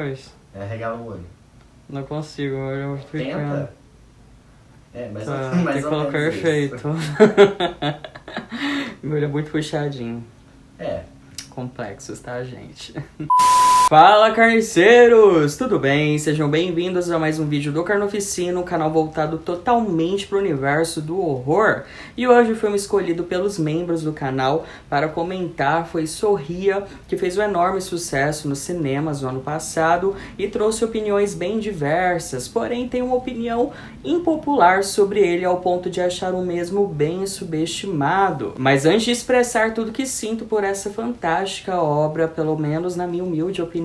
voz? É arregalar o olho. Não consigo, o olho é muito pequeno. Tenta. É, mas Tá, mais tem que ou colocar menos efeito. isso. Meu olho é muito puxadinho. É. Complexos, tá, gente? Fala, carniceiros! Tudo bem? Sejam bem-vindos a mais um vídeo do Carnoficina, um canal voltado totalmente para o universo do horror. E hoje o filme escolhido pelos membros do canal para comentar foi Sorria, que fez um enorme sucesso nos cinemas no ano passado e trouxe opiniões bem diversas, porém tem uma opinião impopular sobre ele ao ponto de achar o mesmo bem subestimado. Mas antes de expressar tudo que sinto por essa fantástica obra, pelo menos na minha humilde opinião,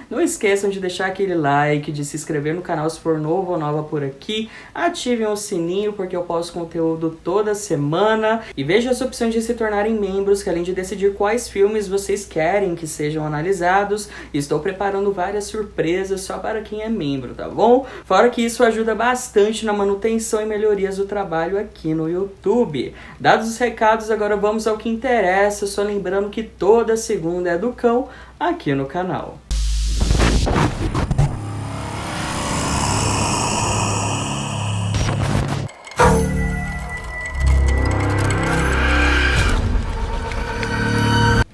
não esqueçam de deixar aquele like, de se inscrever no canal se for novo ou nova por aqui, ativem o sininho porque eu posto conteúdo toda semana e vejam as opções de se tornarem membros, que além de decidir quais filmes vocês querem que sejam analisados, estou preparando várias surpresas só para quem é membro, tá bom? Fora que isso ajuda bastante na manutenção e melhorias do trabalho aqui no YouTube. Dados os recados, agora vamos ao que interessa, só lembrando que toda segunda é do cão aqui no canal.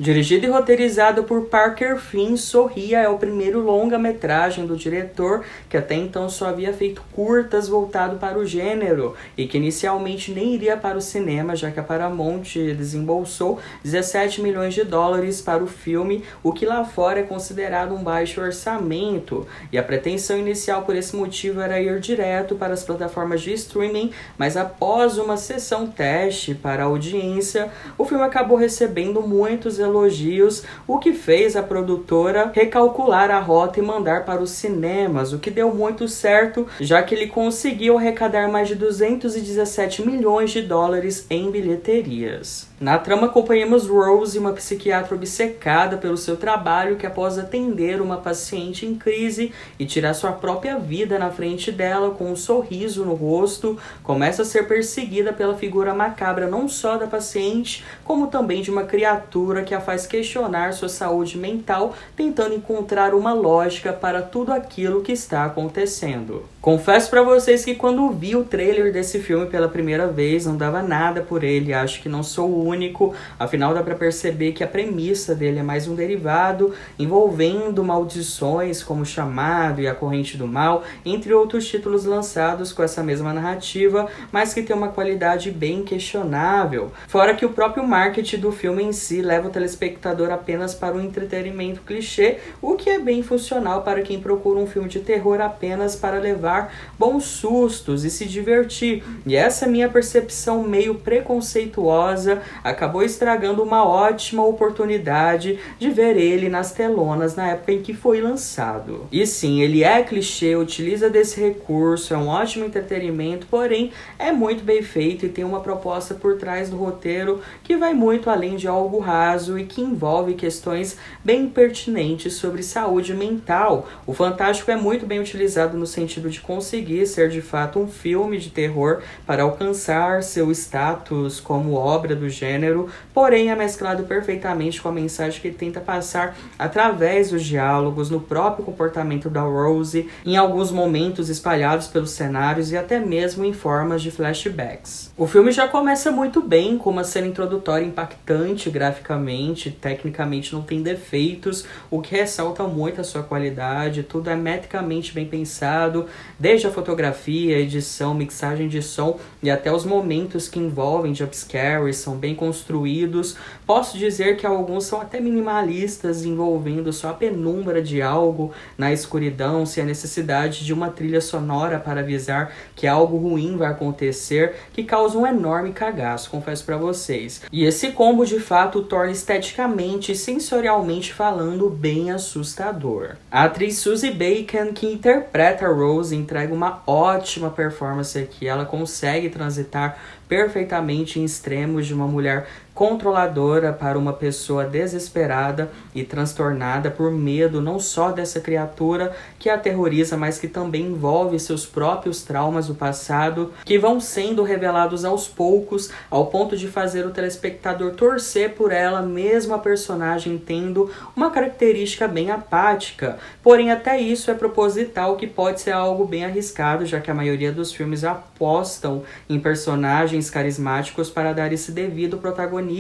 Dirigido e roteirizado por Parker Finn, Sorria é o primeiro longa-metragem do diretor, que até então só havia feito curtas voltado para o gênero, e que inicialmente nem iria para o cinema, já que a Paramount desembolsou 17 milhões de dólares para o filme, o que lá fora é considerado um baixo orçamento, e a pretensão inicial por esse motivo era ir direto para as plataformas de streaming, mas após uma sessão teste para a audiência, o filme acabou recebendo muitos elogios, o que fez a produtora recalcular a rota e mandar para os cinemas, o que deu muito certo, já que ele conseguiu arrecadar mais de 217 milhões de dólares em bilheterias. Na trama acompanhamos Rose, uma psiquiatra obcecada pelo seu trabalho, que após atender uma paciente em crise e tirar sua própria vida na frente dela com um sorriso no rosto, começa a ser perseguida pela figura macabra não só da paciente, como também de uma criatura que a faz questionar sua saúde mental, tentando encontrar uma lógica para tudo aquilo que está acontecendo. Confesso pra vocês que quando vi o trailer desse filme pela primeira vez, não dava nada por ele, acho que não sou o único, afinal dá pra perceber que a premissa dele é mais um derivado, envolvendo maldições como O Chamado e A Corrente do Mal, entre outros títulos lançados com essa mesma narrativa, mas que tem uma qualidade bem questionável. Fora que o próprio marketing do filme em si leva o telespectador apenas para um entretenimento clichê, o que é bem funcional para quem procura um filme de terror apenas para levar bons sustos e se divertir. E essa minha percepção meio preconceituosa acabou estragando uma ótima oportunidade de ver ele nas telonas na época em que foi lançado. E sim, ele é clichê, utiliza desse recurso, é um ótimo entretenimento, porém é muito bem feito e tem uma proposta por trás do roteiro que vai muito além de algo raso e que envolve questões bem pertinentes sobre saúde mental. O Fantástico é muito bem utilizado no sentido de conseguir ser de fato um filme de terror para alcançar seu status como obra do gênero, porém é mesclado perfeitamente com a mensagem que tenta passar através dos diálogos, no próprio comportamento da Rose, em alguns momentos espalhados pelos cenários e até mesmo em formas de flashbacks. O filme já começa muito bem, com uma cena introdutória impactante graficamente, tecnicamente não tem defeitos, o que ressalta muito a sua qualidade, tudo é metricamente bem pensado, desde a fotografia, edição, mixagem de som e até os momentos que envolvem jumpscares são bem construídos. Posso dizer que alguns são até minimalistas, envolvendo só a penumbra de algo na escuridão, sem a necessidade de uma trilha sonora para avisar que algo ruim vai acontecer, que causa um enorme cagaço, confesso pra vocês. E esse combo de fato o torna esteticamente e sensorialmente falando bem assustador. A atriz Susie Bacon, que interpreta a Rose, entrega uma ótima performance aqui. Ela consegue transitar perfeitamente em extremos de uma mulher controladora para uma pessoa desesperada e transtornada por medo não só dessa criatura que a aterroriza, mas que também envolve seus próprios traumas do passado, que vão sendo revelados aos poucos, ao ponto de fazer o telespectador torcer por ela, mesmo a personagem tendo uma característica bem apática. Porém, até isso é proposital, que pode ser algo bem arriscado, já que a maioria dos filmes apostam em personagens carismáticos para dar esse devido protagonismo.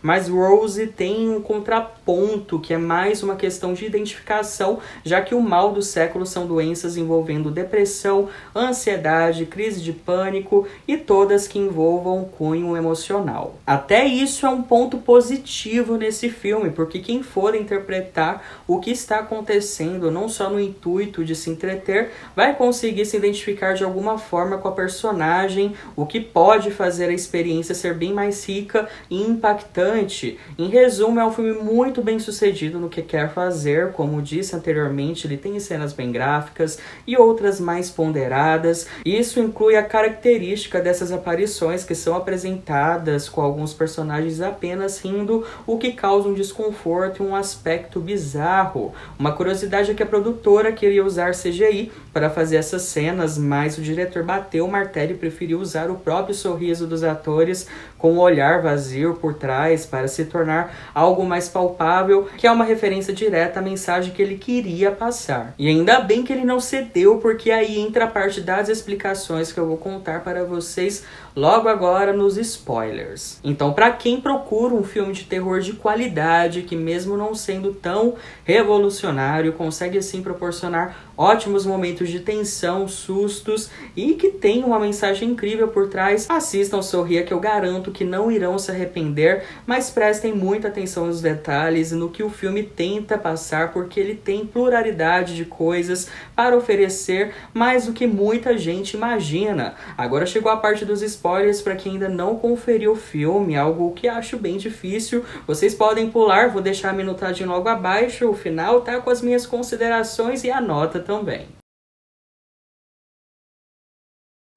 Mas Rose tem um contraponto, que é mais uma questão de identificação, já que o mal do século são doenças envolvendo depressão, ansiedade, crise de pânico e todas que envolvam cunho emocional. Até isso é um ponto positivo nesse filme, porque quem for interpretar o que está acontecendo, não só no intuito de se entreter, vai conseguir se identificar de alguma forma com a personagem, o que pode fazer a experiência ser bem mais rica e impactante. Em resumo, é um filme muito bem sucedido no que quer fazer. Como disse anteriormente, ele tem cenas bem gráficas e outras mais ponderadas. Isso inclui a característica dessas aparições que são apresentadas com alguns personagens apenas rindo, o que causa um desconforto e um aspecto bizarro. Uma curiosidade é que a produtora queria usar CGI para fazer essas cenas, mas o diretor bateu o martelo e preferiu usar o próprio sorriso dos atores com o olhar vazio por trás para se tornar algo mais palpável, que é uma referência direta à mensagem que ele queria passar. E ainda bem que ele não cedeu, porque aí entra a parte das explicações que eu vou contar para vocês logo agora nos spoilers. Então, para quem procura um filme de terror de qualidade, que mesmo não sendo tão revolucionário, consegue assim proporcionar ótimos momentos de tensão, sustos e que tem uma mensagem incrível por trás, assistam Sorria, que eu garanto que não irão se arrepender, mas prestem muita atenção nos detalhes e no que o filme tenta passar, porque ele tem pluralidade de coisas para oferecer, mais do que muita gente imagina. Agora chegou a parte dos spoilers para quem ainda não conferiu o filme, algo que acho bem difícil. Vocês podem pular, vou deixar a minutagem logo abaixo, o final tá com as minhas considerações e a nota também.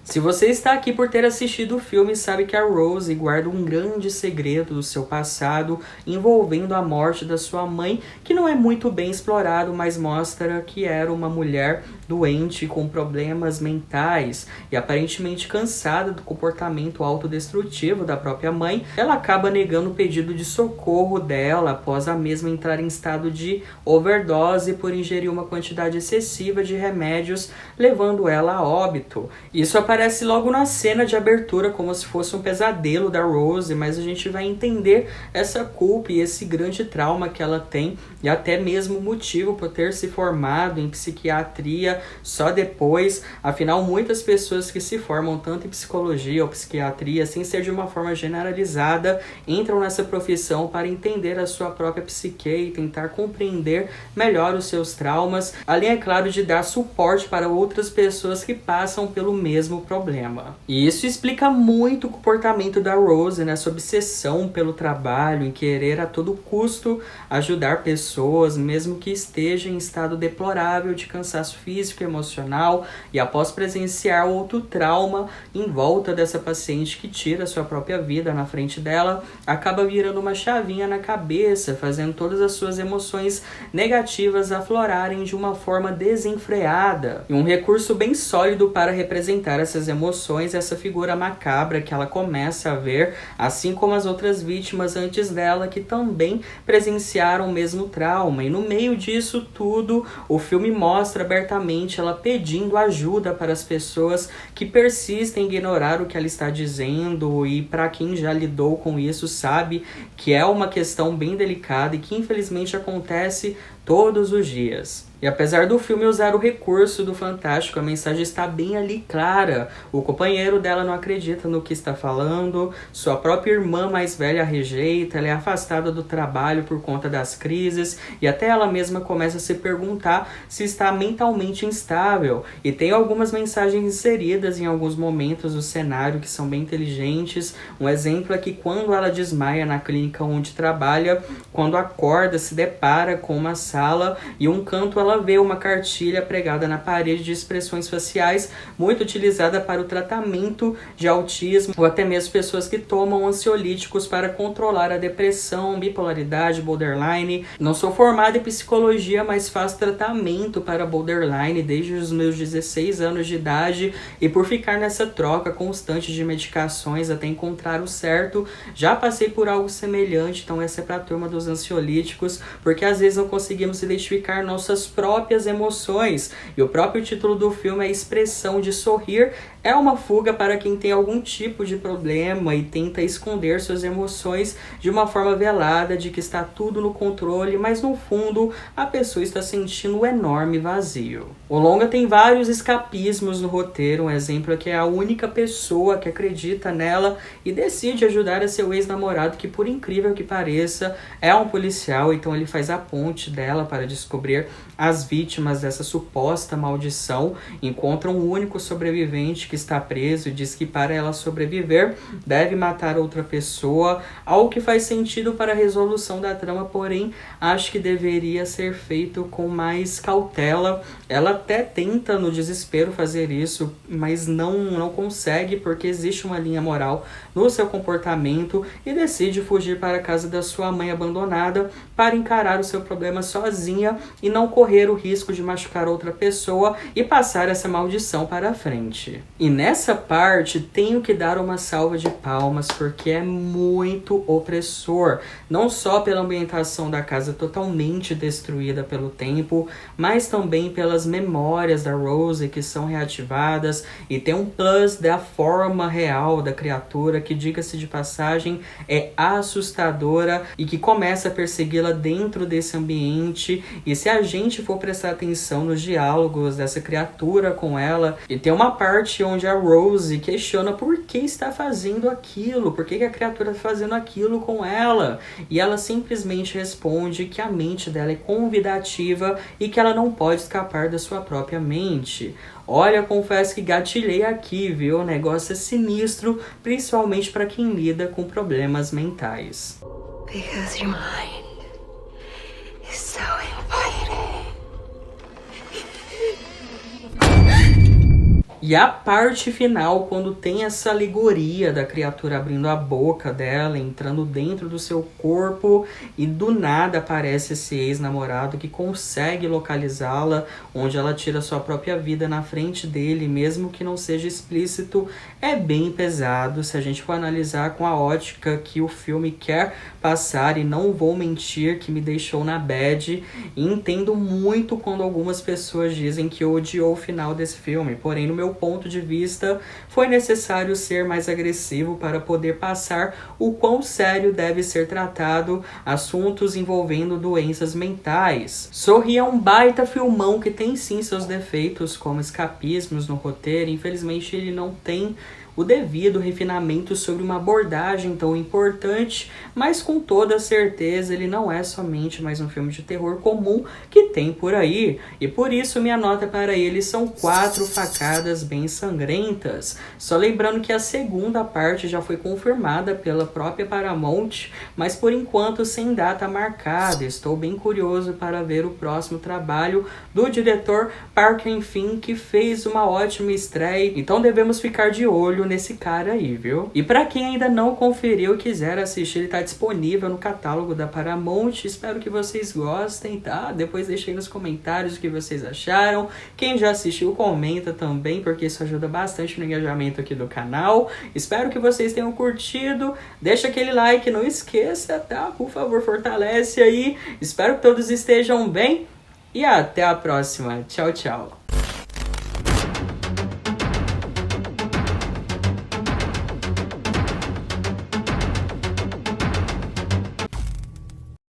Se você está aqui por ter assistido o filme, sabe que a Rose guarda um grande segredo do seu passado envolvendo a morte da sua mãe, que não é muito bem explorado, mas mostra que era uma mulher doente com problemas mentais e aparentemente cansada do comportamento autodestrutivo da própria mãe. Ela acaba negando o pedido de socorro dela após a mesma entrar em estado de overdose por ingerir uma quantidade excessiva de remédios, levando ela a óbito. Isso aparece logo na cena de abertura como se fosse um pesadelo da Rose, mas a gente vai entender essa culpa e esse grande trauma que ela tem, e até mesmo o motivo por ter se formado em psiquiatria só depois. Afinal, muitas pessoas que se formam tanto em psicologia ou psiquiatria, sem ser de uma forma generalizada, entram nessa profissão para entender a sua própria psique e tentar compreender melhor os seus traumas, além, é claro, de dar suporte para outras pessoas que passam pelo mesmo problema. E isso explica muito o comportamento da Rose nessa obsessão pelo trabalho, em querer a todo custo ajudar pessoas, mesmo que estejam em estado deplorável de cansaço físico e emocional, e após presenciar outro trauma em volta dessa paciente que tira sua própria vida na frente dela, acaba virando uma chavinha na cabeça, fazendo todas as suas emoções negativas aflorarem de uma forma desenfreada. E um recurso bem sólido para representar essas emoções, essa figura macabra que ela começa a ver, assim como as outras vítimas antes dela que também presenciaram o mesmo trauma. E no meio disso tudo, o filme mostra abertamente ela pedindo ajuda para as pessoas que persistem em ignorar o que ela está dizendo, e para quem já lidou com isso sabe que é uma questão bem delicada e que infelizmente acontece todos os dias. E apesar do filme usar o recurso do fantástico, a mensagem está bem ali clara. O companheiro dela não acredita no que está falando, sua própria irmã mais velha a rejeita, ela é afastada do trabalho por conta das crises, e até ela mesma começa a se perguntar se está mentalmente instável. E tem algumas mensagens inseridas em alguns momentos do cenário que são bem inteligentes. Um exemplo é que quando ela desmaia na clínica onde trabalha, quando acorda, se depara com uma sala e um canto ela vê uma cartilha pregada na parede de expressões faciais muito utilizada para o tratamento de autismo ou até mesmo pessoas que tomam ansiolíticos para controlar a depressão, bipolaridade, borderline. Não sou formada em psicologia, mas faço tratamento para borderline desde os meus 16 anos de idade e por ficar nessa troca constante de medicações até encontrar o certo, já passei por algo semelhante. Então essa é para a turma dos ansiolíticos, porque às vezes não conseguimos identificar nossas próprias emoções. E o próprio título do filme é Expressão de Sorrir. É uma fuga para quem tem algum tipo de problema e tenta esconder suas emoções de uma forma velada, de que está tudo no controle, mas no fundo a pessoa está sentindo um enorme vazio. O longa tem vários escapismos no roteiro. Um exemplo é que é a única pessoa que acredita nela e decide ajudar a seu ex-namorado, que por incrível que pareça é um policial. Então ele faz a ponte dela para descobrir as vítimas dessa suposta maldição. Encontra um único sobrevivente que está preso e diz que para ela sobreviver deve matar outra pessoa, algo que faz sentido para a resolução da trama, porém acho que deveria ser feito com mais cautela. Ela até tenta no desespero fazer isso, mas não consegue, porque existe uma linha moral no seu comportamento, e decide fugir para a casa da sua mãe abandonada para encarar o seu problema sozinha e não correr o risco de machucar outra pessoa e passar essa maldição para a frente. E nessa parte tenho que dar uma salva de palmas, porque é muito opressor, não só pela ambientação da casa totalmente destruída pelo tempo, mas também pelas memórias da Rose que são reativadas, e tem um plus da forma real da criatura que, diga-se de passagem, é assustadora e que começa a persegui-la dentro desse ambiente. E se a gente for prestar atenção nos diálogos dessa criatura com ela, e tem uma parte onde a Rose questiona por que está fazendo aquilo, por que a criatura está fazendo aquilo com ela, e ela simplesmente responde que a mente dela é convidativa e que ela não pode escapar da sua própria mente. Olha, confesso que gatilhei aqui, viu? O negócio é sinistro, principalmente para quem lida com problemas mentais. Because your mind is so important. E a parte final, quando tem essa alegoria da criatura abrindo a boca dela, entrando dentro do seu corpo, e do nada aparece esse ex-namorado que consegue localizá-la, onde ela tira sua própria vida na frente dele, mesmo que não seja explícito, é bem pesado se a gente for analisar com a ótica que o filme quer passar, e não vou mentir que me deixou na bad. E entendo muito quando algumas pessoas dizem que odiou o final desse filme, porém no meu ponto de vista foi necessário ser mais agressivo para poder passar o quão sério deve ser tratado assuntos envolvendo doenças mentais. Sorrir é um baita filmão que tem sim seus defeitos, como escapismos no roteiro. Infelizmente ele não tem o devido refinamento sobre uma abordagem tão importante, mas com toda certeza ele não é somente mais um filme de terror comum que tem por aí, e por isso minha nota para ele são 4 facadas bem sangrentas. Só lembrando que a segunda parte já foi confirmada pela própria Paramount, mas por enquanto sem data marcada. Estou bem curioso para ver o próximo trabalho do diretor Parker Finn, que fez uma ótima estreia, então devemos ficar de olho nesse cara aí, viu? E pra quem ainda não conferiu e quiser assistir, ele tá disponível no catálogo da Paramount. Espero que vocês gostem, tá? Depois deixem nos comentários o que vocês acharam. Quem já assistiu, comenta também, porque isso ajuda bastante no engajamento aqui do canal. Espero que vocês tenham curtido. Deixa aquele like, não esqueça, tá? Por favor, fortalece aí. Espero que todos estejam bem e até a próxima. Tchau, tchau.